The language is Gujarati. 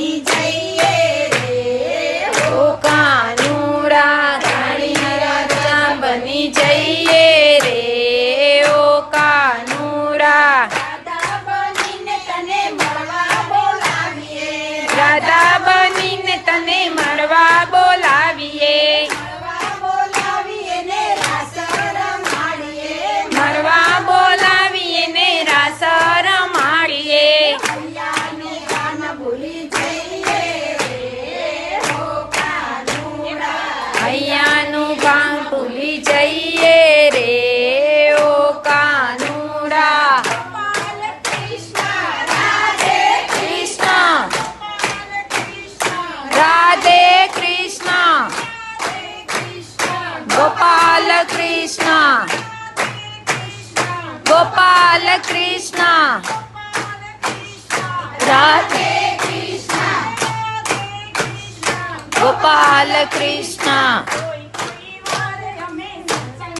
બની જઈએ રે ઓ કાનુડા રાણી રાજા બની જઈએ રે ઓ કાનુડા રાધા બનીને તને મળવા બોલાવીએ રાધા બનીને તને મળવા બોલાવીએ ને રાસ રમાડીએ મળવા બોલાવીએ ને રાસ રમાડીએ હૈયાનું કાન ભૂલી જઈએ રે હો કાનુડા હૈયાનું કામ ભૂલી જઈએ રે ઓ કાનુડા ગોપાલ કૃષ્ણ રાધે કૃષ્ણ કૃષ્ણ રાધે કૃષ્ણ ગોપાલ કૃષ્ણ ગોપાલ કૃષ્ણ રાધે કૃષ્ણ ગોપાલ કૃષ્ણ